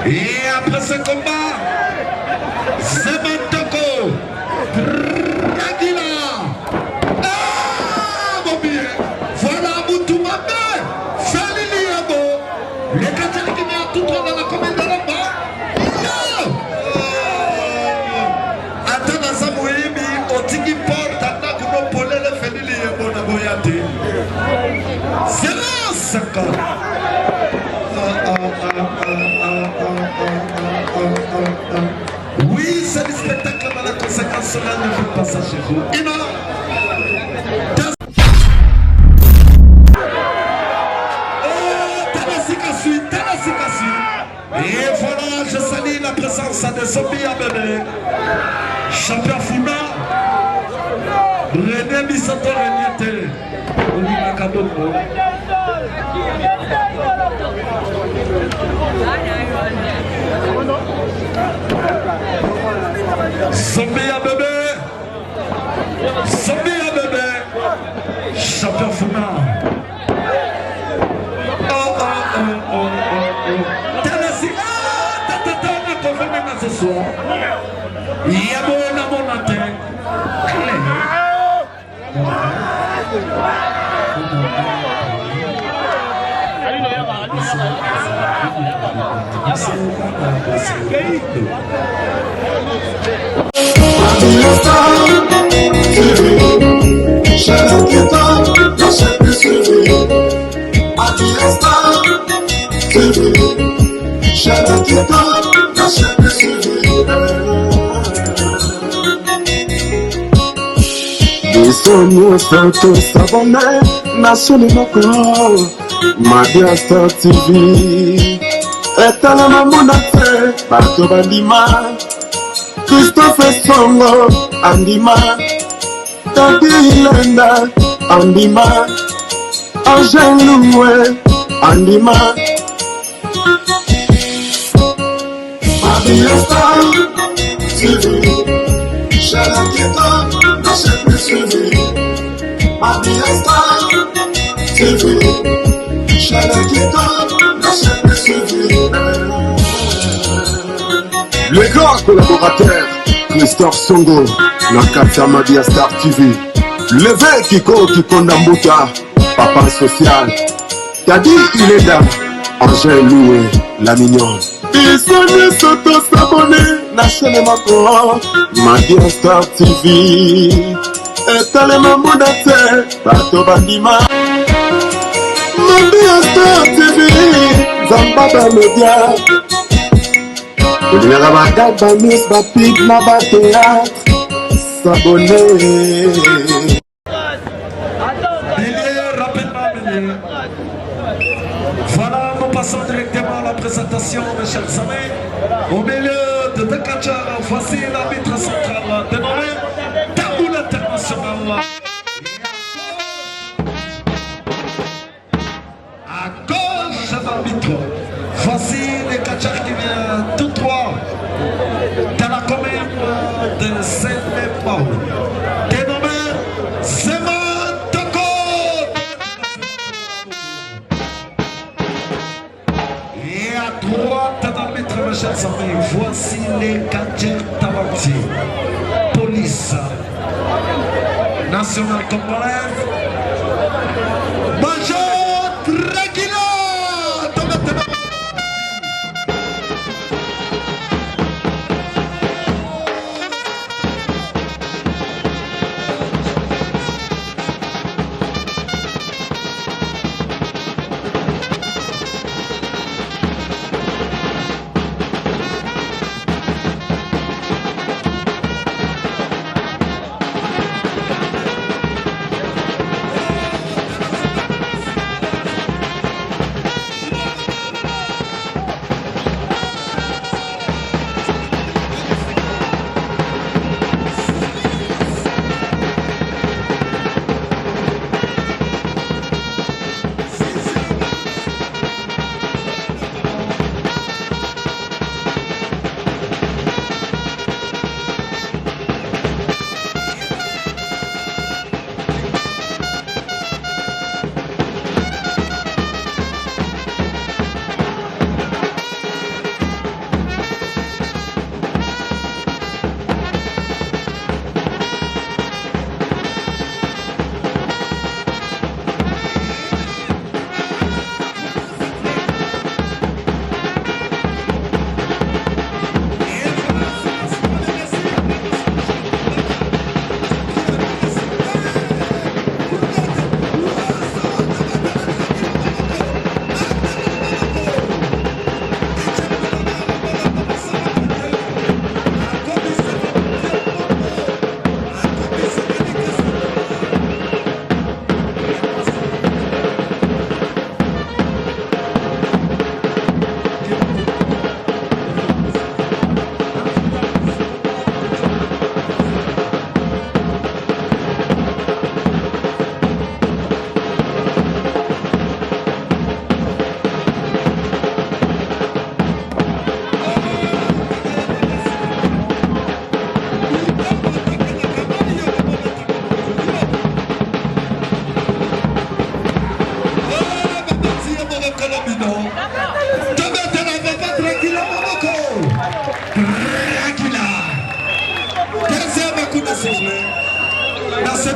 Et après ce combat, c'est Mantoko. Dragila. Ah, mon bien. Voilà Moutoumame. Falili Abo. Les Katari qui met tout droit dans la commune de là-bas. Attends, dans sa mouimi, au tiki porte, attends, qu'on peut le Falili Abo na boyate. 0-50. Oui, c'est le spectacle, mais la conséquence cela ne fait pas ça chez vous. Et voilà, je salue la présence de Zombie à bébé. Champion Founa. René Missato Renyete. Olima Kaboko. Zombie à bébé. Zombie à bébé. Champion Founa. Ce soir, il y a mon matin. Sonho santo sabonné, nasceu no meu corpo, Magie Star TV. Etala na monate, bato bandima, Christophe Songo, andima, Tati Hilenda, andima, Angel Loué, andima. Magie Star TV, Chalakita. Le grand collaborateur Christophe Songo, Nakata Magie Star TV. Le vrai Kiko Kikondambuta, papa social. Tadi Ileda, Angel Loué, la mignonne. Bisogna sotto sabone, nasce mako, Magie Star TV. Etale mamudate, bato bandima. Magie Star TV, Zambaba Media. Kulinga bagaba mis bapig na bateat, sabone. Voilà, nous passons directement à la présentation, mes chers amis. Au milieu de Dakacha, voici l'arbitre central dénommé Taboul International. À gauche de l'arbitre, voici les Kachars qui viennent tout droit dans la commune de Saint-Paul. Dénommé Zeman Toko. Et à droite de l'arbitre, mes chers amis, voici les Kachars talentueux. Police nationale congolaise. Major Dragila.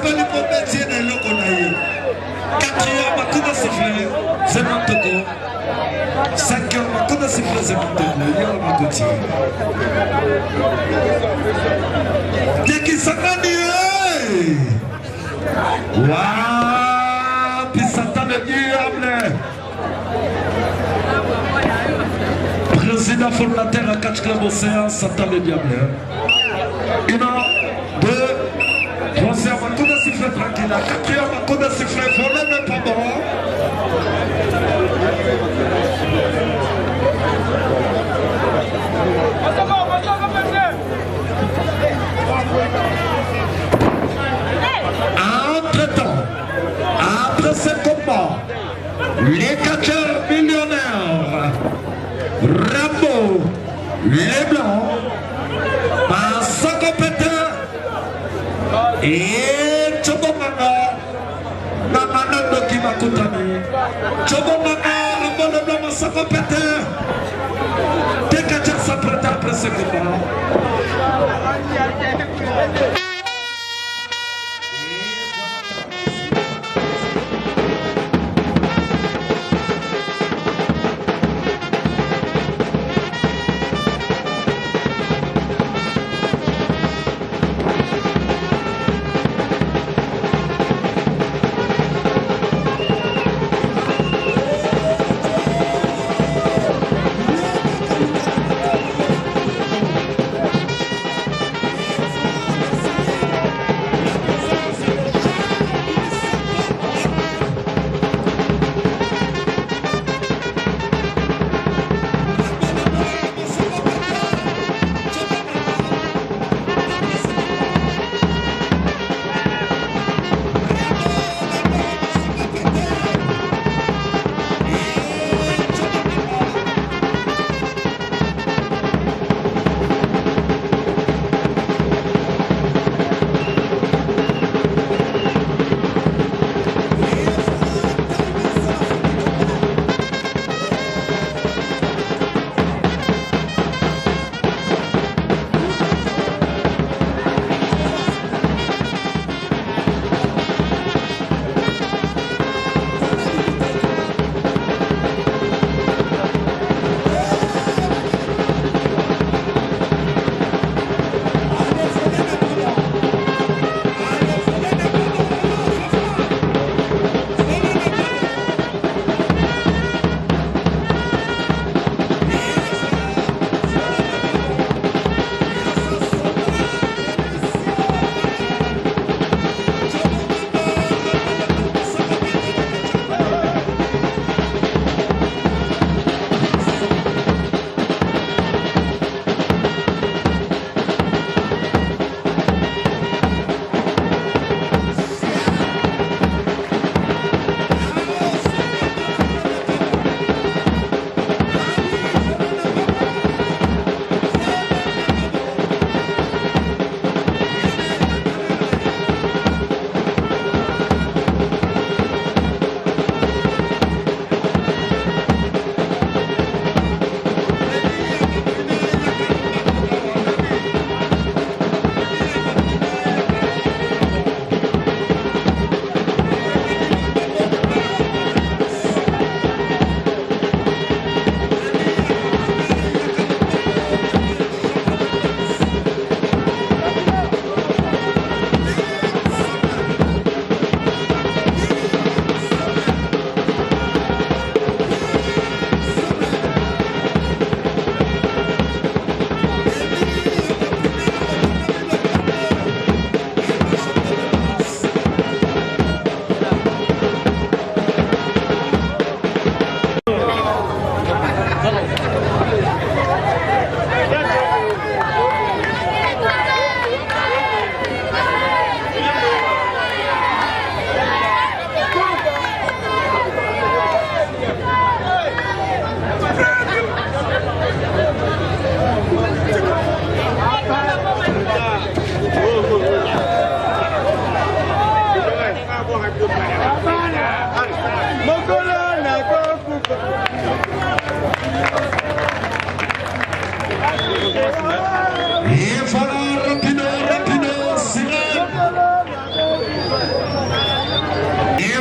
pas le bon métier de l'Okonaï. Quatrième, ma coup de sifflet, c'est mon toco. Cinquième, ma coup de sifflet, c'est mon toco. Il y a ma côté. Dès qu'il s'en va, waouh, puis Satan le diable. Président fondateur à 4 clubs océans, Satan le diable. Une, deux, troisième, un coup de sifflet tranquille. Quatrième, un coup de sifflet, volet mais pas bon. Entre-temps, après ce combat, les catcheurs millionnaires, Rambo, les Blancs, Massako Pétain et Chobomanga, Namanando Kimakutani, Chobomanga, Rambo, les Blancs, Massako Pétain, des catcheurs s'apprêtent après ce combat.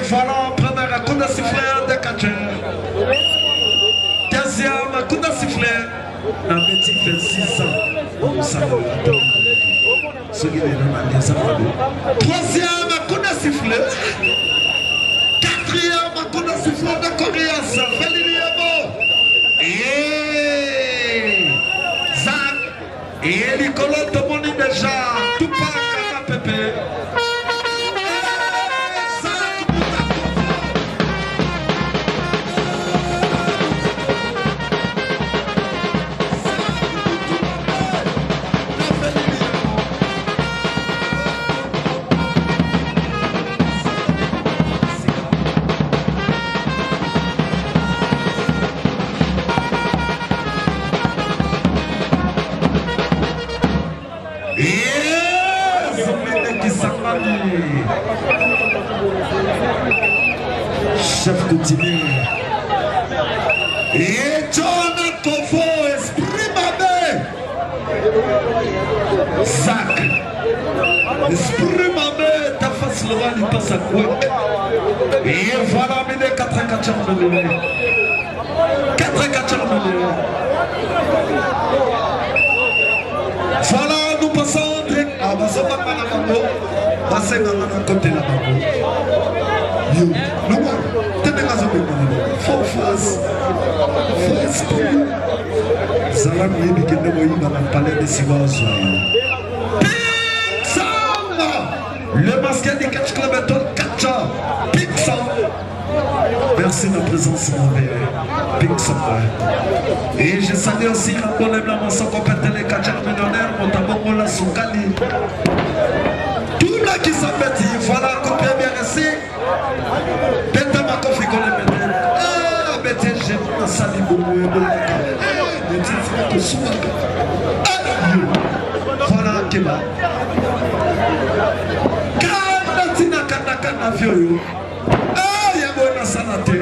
voilà, premier coup de sifflet de catcher. Deuxième coup de sifflet. Un petit fait 6 ans. On salue. Ce qui est le troisième coup de sifflet. Quatrième coup de sifflet de Congolais. Félicitations. Et Zach. Et Nicolas Tomoni déjà. Tout pas à Pépé. Chef de dîner. Et John Kofo, esprit babé. Zach. Esprit babé, ta face le roi, il passe à quoi? Et voilà, mais 4-4 ans de l'année. 4-4 ans de l'année. Voilà, nous passons direct. Ah, bah, ça va pas la bango. Passez dans le côté la bango. Yo, no one. Tenez la zone de faux face. Faux esprit. Salam yébi kende moyi dans le palais de Siwazo. Pixam. Le masque du catch club est un catcher. Pixam. Merci de la présence envers Pixam. Et je salue aussi la bonne la maçon compétente les catchers millionnaires Montabongo la Soukali. Tout là qui s'appelle, voilà, combien bien ici. Bête ma confie qu'on les mette. Ah, bête, j'ai mon sali boubou. Voilà, Keba. Kanatina Kanakana Fioyo. Ah, Yabo Nasanate.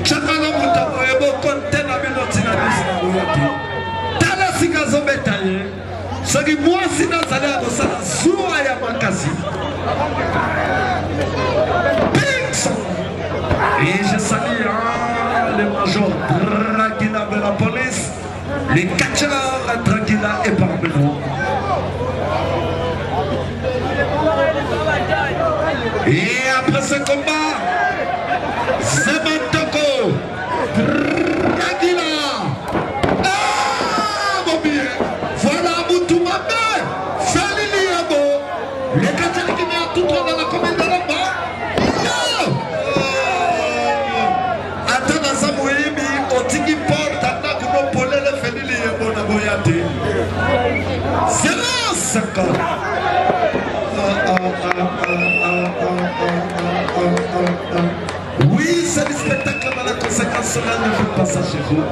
Chakala Moutabo, Yabo Contena Minotina Nisnaboyati. Tala Sikazo Betaye. Ce qui moi, si nous allons à Bossala, Zoua Yamakasi. Et je salue le major Dragila de la police, les catcheurs Dragila et parmi nous. Et après ce combat, Zemantoko, Dragila. Ah, mon bien, voilà Moutoumame, Saliliabo, les catcheurs qui viennent tout droit dans la commune de là-bas. Oui, c'est le spectacle, mais la conséquence cela ne fait pas ça chez vous.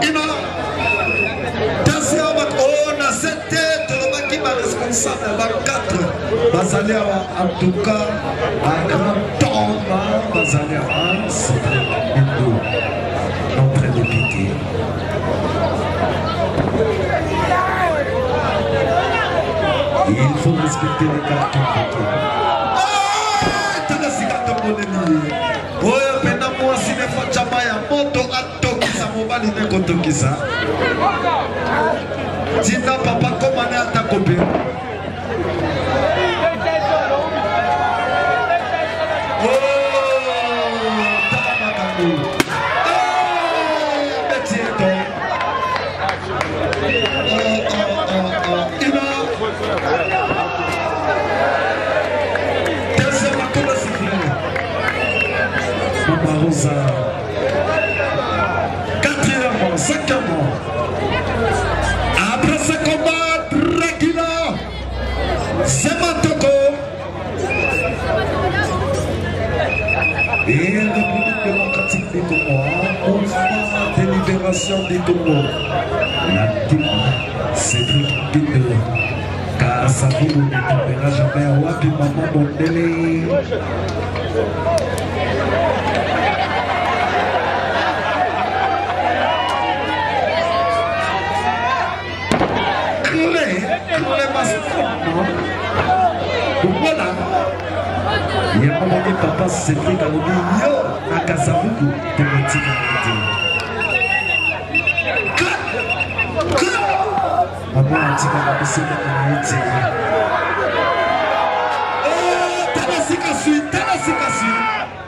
On a cette tête, le mec qui va responsable, 24. Basalia, en tout cas, un grand tombe, Basalia, c'est très bien. Notre député. Il faut respecter les cartes. Tina papa comment est ta copine? Oh, quatrièmement, cinquièmement. Après ce combat, Dragila, Zemantoko et le République démocratique du Congo, mouvement de libération du Congo. La team, c'est Bidou. Car ça vous ne tombera jamais à Wapi Maman Bondele. Voilà. Il y a un moment Omoni papa Cédric alobi yo nakasabuku temotika te. Maman antika na bisema na ite.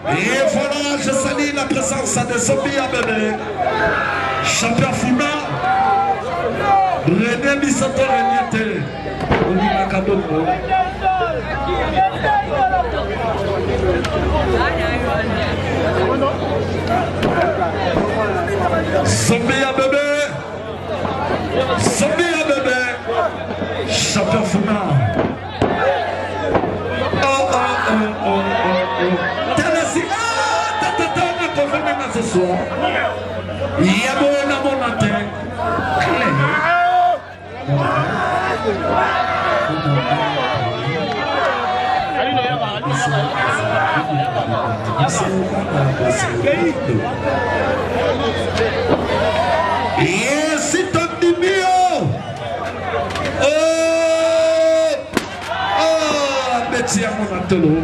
Et voilà, je salue la présence de Zombie à bébé. Champion Founa. René Misoto Renyete. Olima Kaboko. Zombie à bébé. Zombie à bébé. Champion Founa. Ce soir, il y a mon matin. Et si ton numéro, Betty à mon atelier.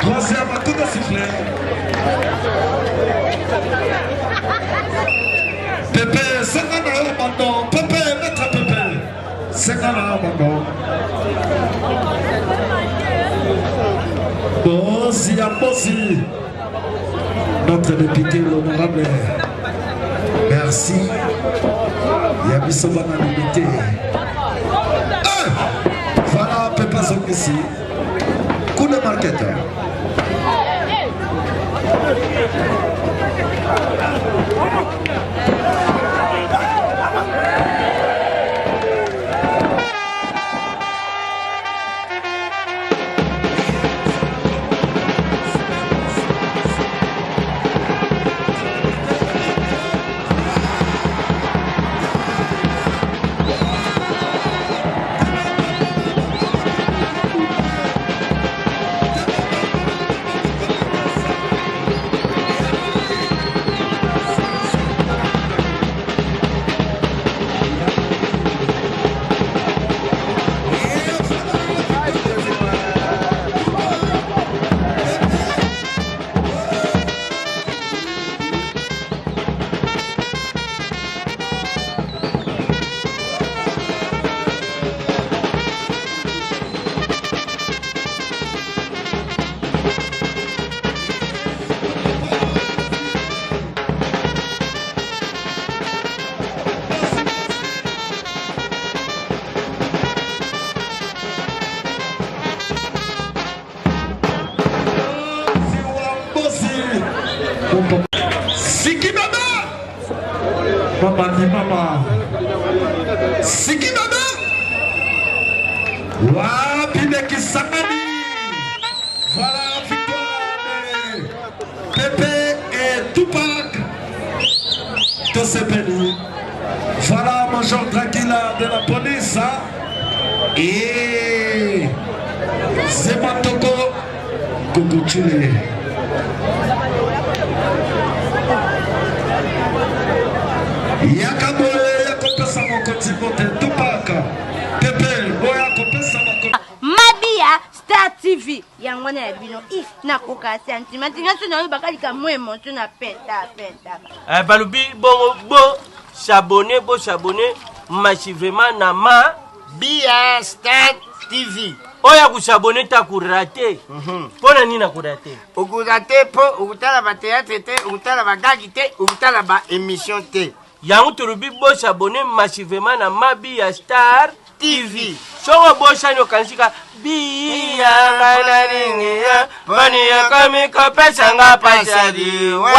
Troisième coup de sifflet. Pépé, c'est un abandon. Pépé, maître Pépé. C'est un abandon. Bossi à Bossi. Notre député, l'honorable. Merci. Il y a mis son bon limité. Voilà, Pépé sont ici. Coup de marketeur. Siki Baba Mama ni mama Siki Baba Wapi Kisangani. Voilà victoire de Pépé et Tupac Tosepeni. Voilà Major Dragila de la police et Zematoko Kokochule. Mabia Star TV yangwana ya bino na koka sentiment ngaso na bakalika mwemo tuna penta. Balubi bo s'abonner Magie vraiment na Mabia Star TV. Oya kusabone ta kurate. Pona nina kurate. Ukurate po ukutala ba théâtre te, ukutala ba gagi te, ukutala ba émission te. Yangu turubi bo s'abonner massivement na Mabia Star TV. Songo bo shano kansika biya ngana ringia. Bani ya kami kopesa nga pasadi. Wa